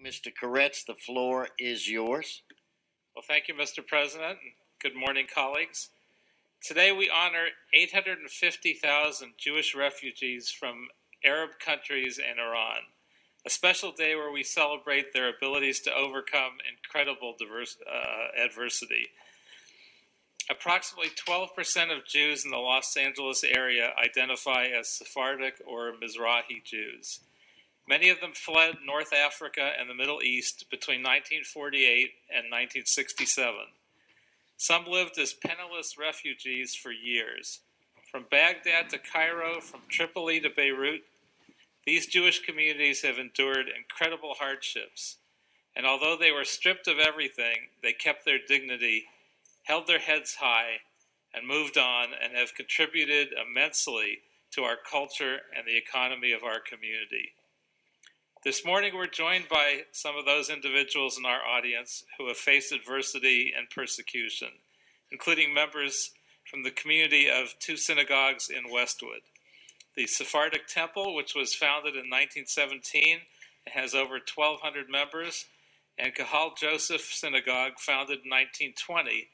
Mr. Koretz, the floor is yours. Well, thank you, Mr. President. Good morning, colleagues. Today we honor 850,000 Jewish refugees from Arab countries and Iran, a special day where we celebrate their abilities to overcome incredible adversity. Approximately 12% of Jews in the Los Angeles area identify as Sephardic or Mizrahi Jews. Many of them fled North Africa and the Middle East between 1948 and 1967. Some lived as penniless refugees for years. From Baghdad to Cairo, from Tripoli to Beirut, these Jewish communities have endured incredible hardships. And although they were stripped of everything, they kept their dignity, held their heads high, and moved on, and have contributed immensely to our culture and the economy of our community. This morning, we're joined by some of those individuals in our audience who have faced adversity and persecution, including members from the community of two synagogues in Westwood. The Sephardic Temple, which was founded in 1917 and has over 1,200 members, and Kahal Joseph Synagogue, founded in 1920,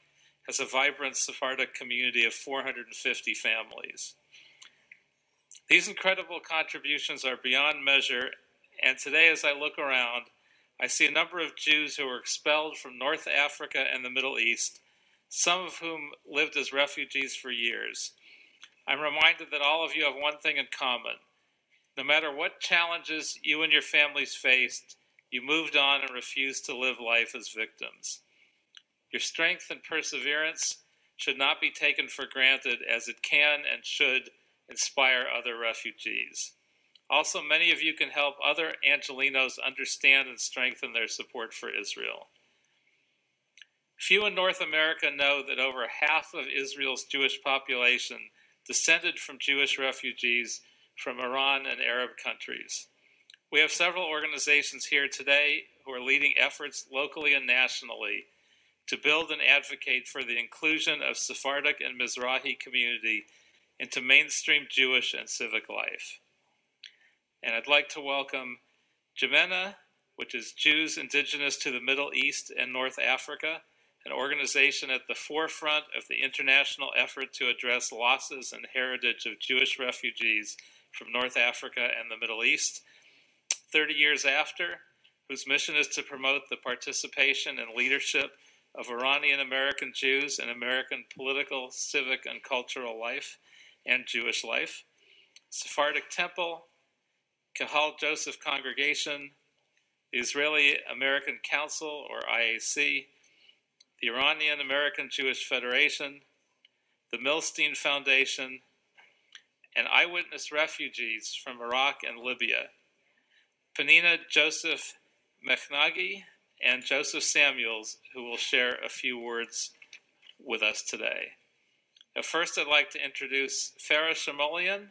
has a vibrant Sephardic community of 450 families. These incredible contributions are beyond measure. And today, as I look around, I see a number of Jews who were expelled from North Africa and the Middle East, some of whom lived as refugees for years. I'm reminded that all of you have one thing in common. No matter what challenges you and your families faced, you moved on and refused to live life as victims. Your strength and perseverance should not be taken for granted, as it can and should inspire other refugees. Also, many of you can help other Angelenos understand and strengthen their support for Israel. Few in North America know that over half of Israel's Jewish population descended from Jewish refugees from Iran and Arab countries. We have several organizations here today who are leading efforts locally and nationally to build and advocate for the inclusion of Sephardic and Mizrahi community into mainstream Jewish and civic life. And I'd like to welcome Jimena, which is Jews indigenous to the Middle East and North Africa, an organization at the forefront of the international effort to address losses and heritage of Jewish refugees from North Africa and the Middle East, 30 years after, whose mission is to promote the participation and leadership of Iranian American Jews in American political, civic, and cultural life and Jewish life, Sephardic Temple, Kahal Joseph Congregation, the Israeli American Council, or IAC, the Iranian American Jewish Federation, the Milstein Foundation, and eyewitness refugees from Iraq and Libya, Penina Joseph Mechnagi and Joseph Samuels, who will share a few words with us today. Now, first, I'd like to introduce Faris Chamaeleon,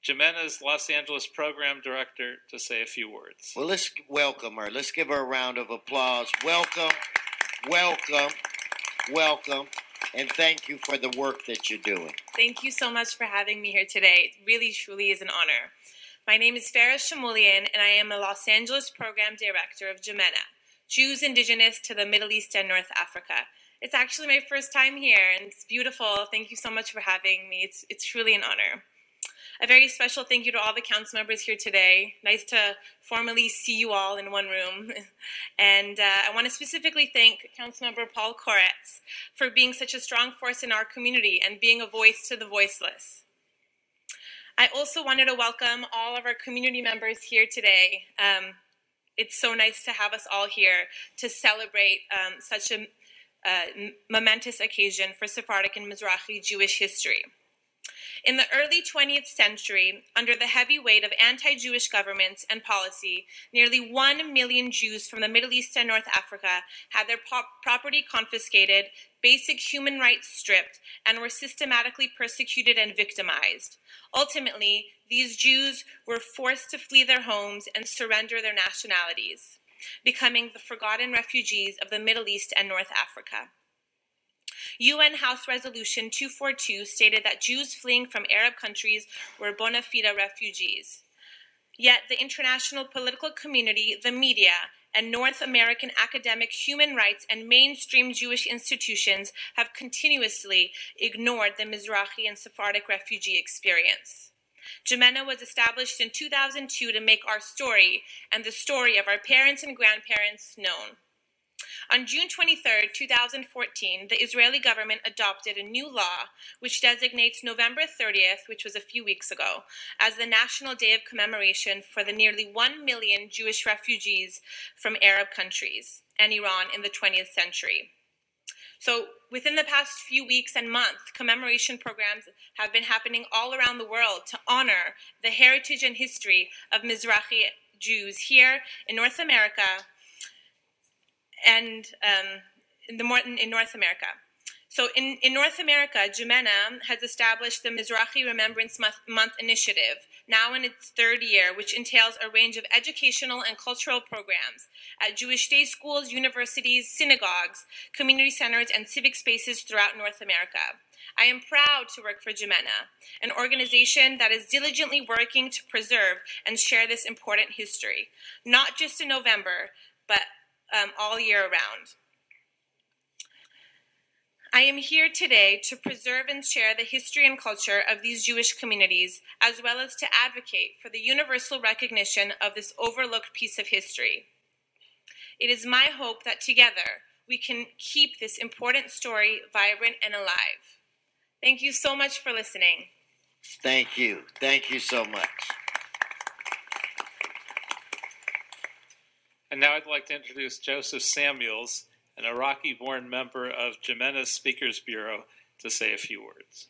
Jimena's Los Angeles Program Director, to say a few words. Well, let's welcome her. Let's give her a round of applause. Welcome, welcome, welcome, and thank you for the work that you're doing. Thank you so much for having me here today. It really, truly is an honor. My name is Faris Chamaeleon, and I am a Los Angeles Program Director of Jimena, Jews indigenous to the Middle East and North Africa. It's actually my first time here, and it's beautiful. Thank you so much for having me. It's truly an honor. A very special thank you to all the council members here today. Nice to formally see you all in one room. And I want to specifically thank Councilmember Paul Koretz for being such a strong force in our community and being a voice to the voiceless. I also wanted to welcome all of our community members here today. It's so nice to have us all here to celebrate such a momentous occasion for Sephardic and Mizrahi Jewish history. In the early 20th century, under the heavy weight of anti-Jewish governments and policy, nearly 1 million Jews from the Middle East and North Africa had their property confiscated, basic human rights stripped, and were systematically persecuted and victimized. Ultimately, these Jews were forced to flee their homes and surrender their nationalities, becoming the forgotten refugees of the Middle East and North Africa. UN House Resolution 242 stated that Jews fleeing from Arab countries were bona fide refugees. Yet the international political community, the media, and North American academic human rights and mainstream Jewish institutions have continuously ignored the Mizrahi and Sephardic refugee experience. Jimena was established in 2002 to make our story and the story of our parents and grandparents known. On June 23, 2014, the Israeli government adopted a new law which designates November 30th, which was a few weeks ago, as the National Day of Commemoration for the nearly 1 million Jewish refugees from Arab countries and Iran in the 20th century. So within the past few weeks and months, commemoration programs have been happening all around the world to honor the heritage and history of Mizrahi Jews here in North America and in North America. So in North America, Jimena has established the Mizrahi Remembrance Month Initiative, now in its third year, which entails a range of educational and cultural programs at Jewish day schools, universities, synagogues, community centers, and civic spaces throughout North America. I am proud to work for Jimena, an organization that is diligently working to preserve and share this important history, not just in November, but all year round. I am here today to preserve and share the history and culture of these Jewish communities, as well as to advocate for the universal recognition of this overlooked piece of history. It is my hope that together we can keep this important story vibrant and alive. Thank you so much for listening. Thank you. Thank you so much. And now I'd like to introduce Joseph Samuels, an Iraqi-born member of Jimena's Speakers Bureau, to say a few words.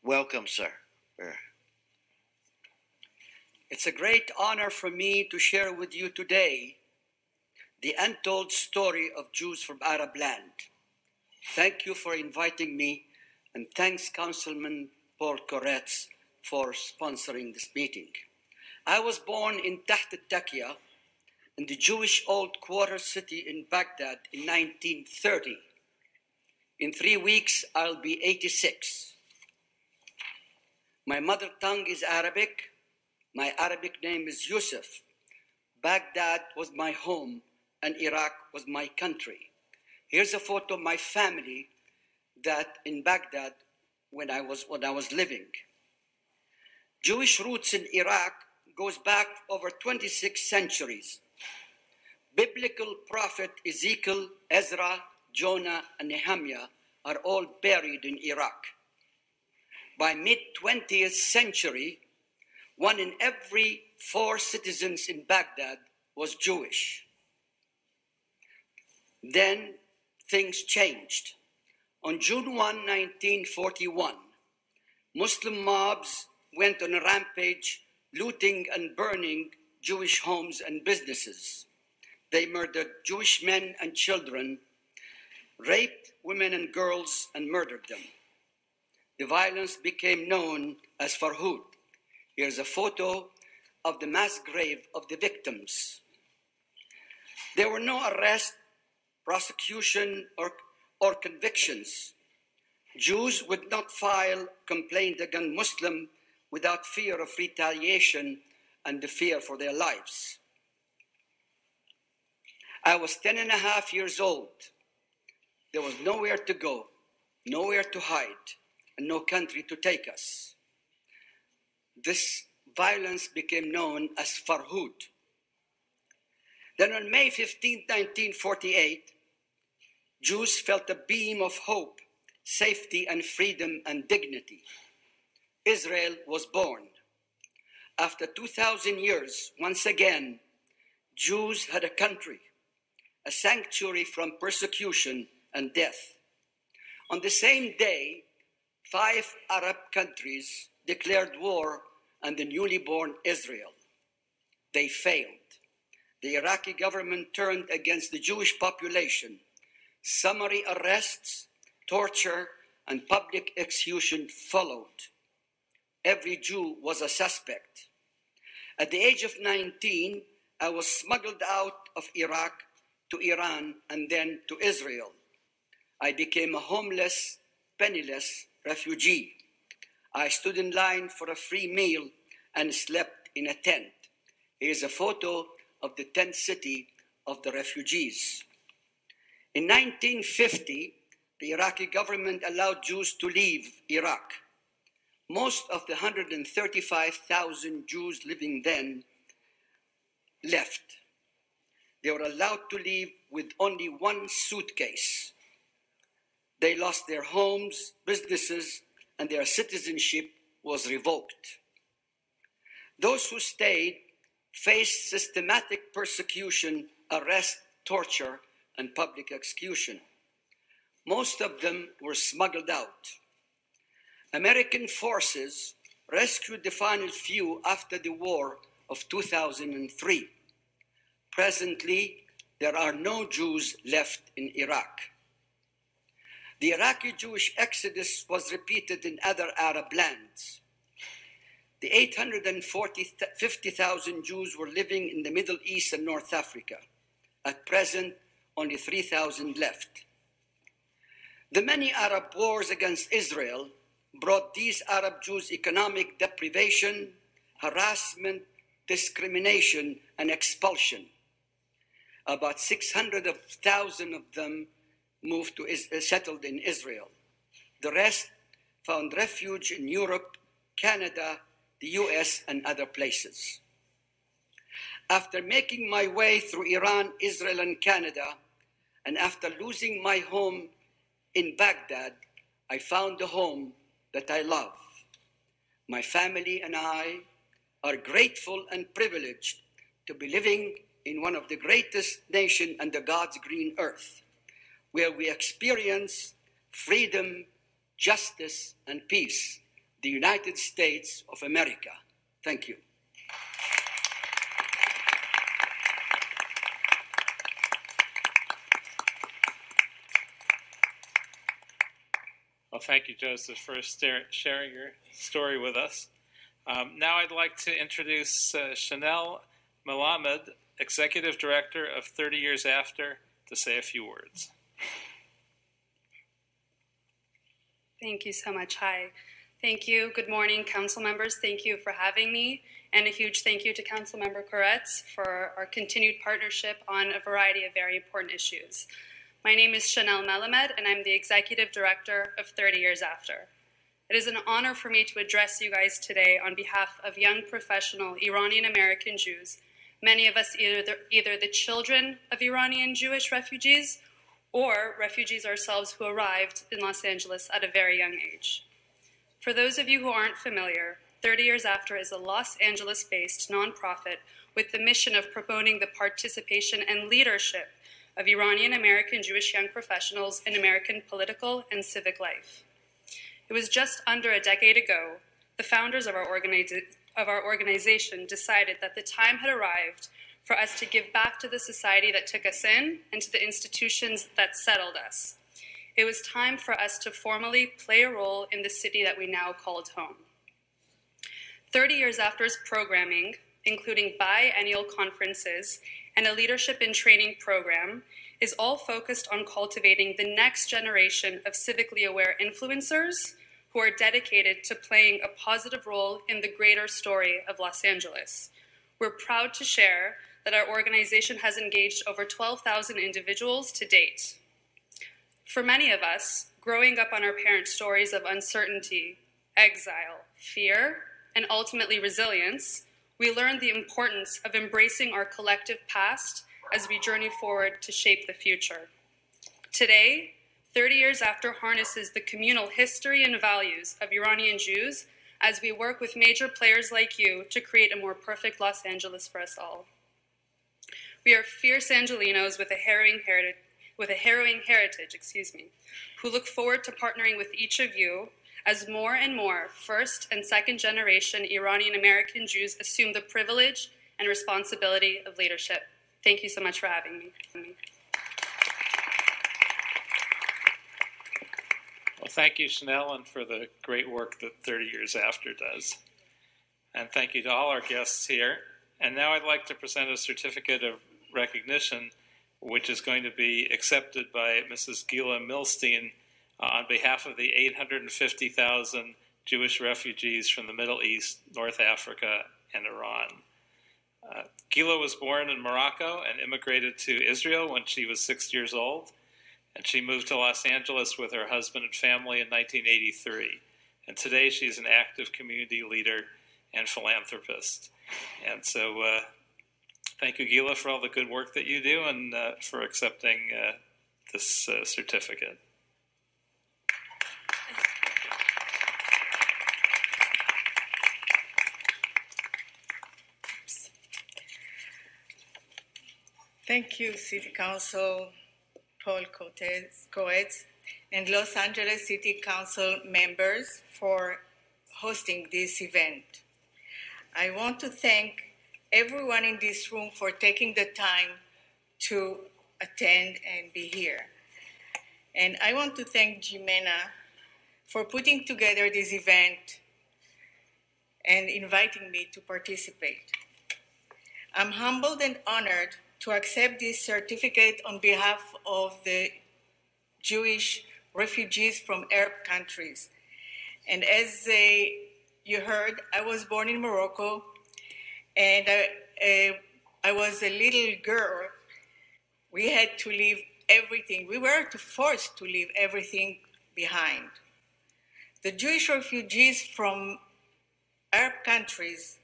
Welcome, sir. It's a great honor for me to share with you today the untold story of Jews from Arab land. Thank you for inviting me, and thanks Councilman Paul Koretz for sponsoring this meeting. I was born in Taht al-Takia, in the Jewish old quarter city in Baghdad in 1930. In 3 weeks, I'll be 86. My mother tongue is Arabic. My Arabic name is Yusuf. Baghdad was my home and Iraq was my country. Here's a photo of my family that in Baghdad when I was living. Jewish roots in Iraq goes back over 26 centuries. Biblical prophet Ezekiel, Ezra, Jonah, and Nehemiah are all buried in Iraq. By mid-20th century, 1 in every 4 citizens in Baghdad was Jewish. Then things changed. On June 1, 1941, Muslim mobs went on a rampage, looting and burning Jewish homes and businesses. They murdered Jewish men and children, raped women and girls, and murdered them. The violence became known as Farhud. Here's a photo of the mass grave of the victims. There were no arrests, prosecution, or convictions. Jews would not file complaint against Muslims without fear of retaliation and the fear for their lives. I was 10 and a half years old. There was nowhere to go, nowhere to hide, and no country to take us. This violence became known as Farhud. Then on May 15, 1948, Jews felt a beam of hope, safety, and freedom and dignity. Israel was born. After 2,000 years, once again, Jews had a country, a sanctuary from persecution and death. On the same day, 5 Arab countries declared war on the newly born Israel. They failed. The Iraqi government turned against the Jewish population. Summary arrests, torture, and public execution followed. Every Jew was a suspect. At the age of 19, I was smuggled out of Iraq to Iran and then to Israel. I became a homeless, penniless refugee. I stood in line for a free meal and slept in a tent. Here's a photo of the tent city of the refugees. In 1950, the Iraqi government allowed Jews to leave Iraq. Most of the 135,000 Jews living then left. They were allowed to leave with only one suitcase. They lost their homes, businesses, and their citizenship was revoked. Those who stayed faced systematic persecution, arrest, torture, and public execution. Most of them were smuggled out. American forces rescued the final few after the war of 2003. Presently, there are no Jews left in Iraq. The Iraqi Jewish exodus was repeated in other Arab lands. The 850,000 Jews were living in the Middle East and North Africa. At present, only 3,000 left. The many Arab wars against Israel brought these Arab Jews economic deprivation, harassment, discrimination, and expulsion. About 600,000 of them settled in Israel. The rest found refuge in Europe, Canada, the US, and other places. After making my way through Iran, Israel, and Canada, and after losing my home in Baghdad, I found a home that I love. My family and I are grateful and privileged to be living in one of the greatest nations under God's green earth, where we experience freedom, justice, and peace, the United States of America. Thank you. Well, thank you, Joseph, for sharing your story with us. Now I'd like to introduce Chana Meled, Executive Director of 30 Years After, to say a few words. Thank you so much. Hi. Thank you. Good morning, council members. Thank you for having me. And a huge thank you to Council Member Koretz for our continued partnership on a variety of very important issues. My name is Chana Meled, and I'm the Executive Director of 30 Years After. It is an honor for me to address you guys today on behalf of young professional Iranian American Jews, many of us either the children of Iranian Jewish refugees or refugees ourselves who arrived in Los Angeles at a very young age. For those of you who aren't familiar, 30 Years After is a Los Angeles-based nonprofit with the mission of promoting the participation and leadership of Iranian American Jewish young professionals in American political and civic life. It was just under a decade ago, the founders of our organization decided that the time had arrived for us to give back to the society that took us in and to the institutions that settled us. It was time for us to formally play a role in the city that we now called home. 30 Years After's programming, including biennial conferences and a leadership and training program, is all focused on cultivating the next generation of civically aware influencers who are dedicated to playing a positive role in the greater story of Los Angeles. We're proud to share that our organization has engaged over 12,000 individuals to date. For many of us, growing up on our parents' stories of uncertainty, exile, fear, and ultimately resilience, we learned the importance of embracing our collective past as we journey forward to shape the future. Today, 30 Years After harnesses the communal history and values of Iranian Jews as we work with major players like you to create a more perfect Los Angeles for us all. We are fierce Angelinos with a harrowing heritage, who look forward to partnering with each of you as more and more first and second generation Iranian American Jews assume the privilege and responsibility of leadership. Thank you so much for having me. Well, thank you, Chanel, and for the great work that 30 Years After does. And thank you to all our guests here. And now I'd like to present a certificate of recognition, which is going to be accepted by Mrs. Gila Milstein on behalf of the 850,000 Jewish refugees from the Middle East, North Africa, and Iran. Gila was born in Morocco and immigrated to Israel when she was 6 years old. And she moved to Los Angeles with her husband and family in 1983. And today she's an active community leader and philanthropist. And so thank you, Gila, for all the good work that you do and for accepting this certificate. Thank you, City Council Paul Coetz and Los Angeles City Council members for hosting this event. I want to thank everyone in this room for taking the time to attend and be here. And I want to thank Jimena for putting together this event and inviting me to participate. I'm humbled and honored to accept this certificate on behalf of the Jewish refugees from Arab countries. And as you heard, I was born in Morocco, and I was a little girl. We had to leave everything. We were forced to leave everything behind. The Jewish refugees from Arab countries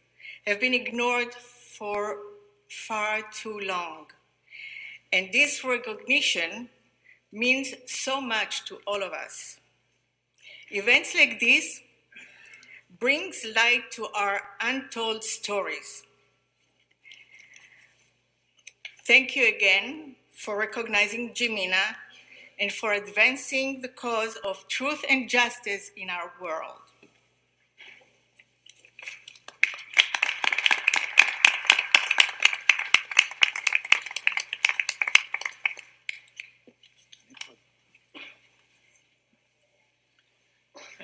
have been ignored for far too long. And this recognition means so much to all of us. Events like this brings light to our untold stories. Thank you again for recognizing Jimena and for advancing the cause of truth and justice in our world.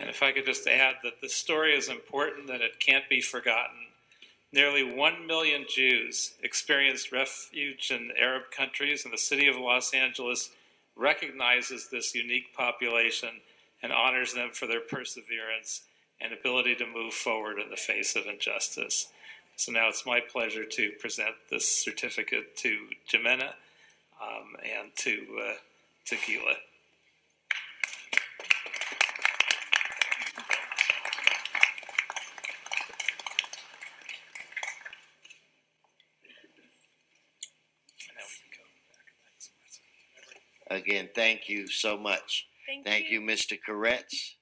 And if I could just add that this story is important, that it can't be forgotten. Nearly 1 million Jews experienced refuge in Arab countries, and the city of Los Angeles recognizes this unique population and honors them for their perseverance and ability to move forward in the face of injustice. So now it's my pleasure to present this certificate to Jimena and to Gila. Again, thank you so much. Thank you, Mr. Koretz.